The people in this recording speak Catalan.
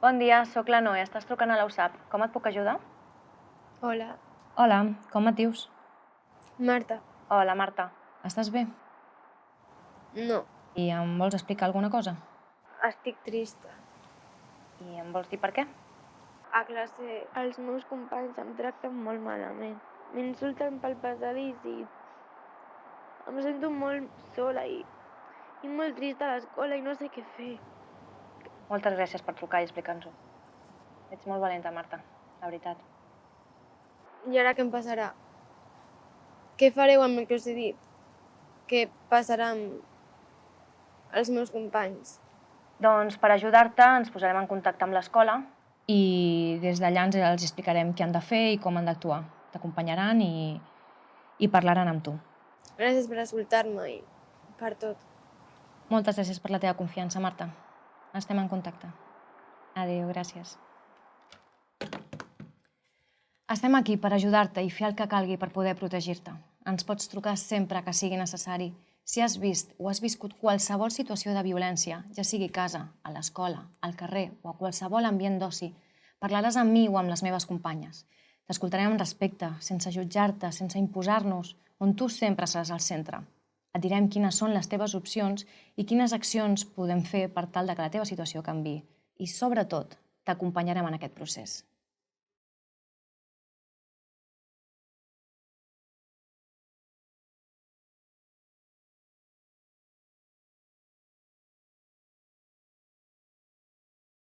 Bon dia, sóc la Noé. Estàs trucant a l'USAP. Com et puc ajudar? Hola, Hola, com et dius? Marta. Hola, Marta. Estàs bé? No, I em vols explicar alguna cosa? estic trista. I em vols dir per què? A classe els meus companys em tracten molt malament. M'insulten pel passadís i em sento molt sola i molt trista a l'escola i no sé què fer. Moltes gràcies per trucar i explicar-nos-ho. Ets molt valenta, Marta, la veritat. I ara què em passarà? Què fareu amb el que us he dit? Què passarà amb els meus companys? Doncs per ajudar-te ens posarem en contacte amb l'escola. I des d'allà els explicarem què han de fer i com han d'actuar. T'acompanyaran i parlaran amb tu. Gràcies per escoltar-me i per tot. Moltes gràcies per la teva confiança, Marta. Estem en contacte. Adéu, gràcies. Estem aquí per ajudar-te i fer el que calgui per poder protegir-te. Ens pots trucar sempre que sigui necessari. Si has vist o has viscut qualsevol situació de violència, ja sigui a casa, a l'escola, al carrer o a qualsevol ambient d'oci, parlaràs amb mi o amb les meves companyes. T'escoltarem amb respecte, sense jutjar-te, sense imposar-nos, on tu sempre seràs al centre. Et direm quines són les teves opcions i quines accions podem fer per tal que la teva situació canviï. I, sobretot, t'acompanyarem en aquest procés.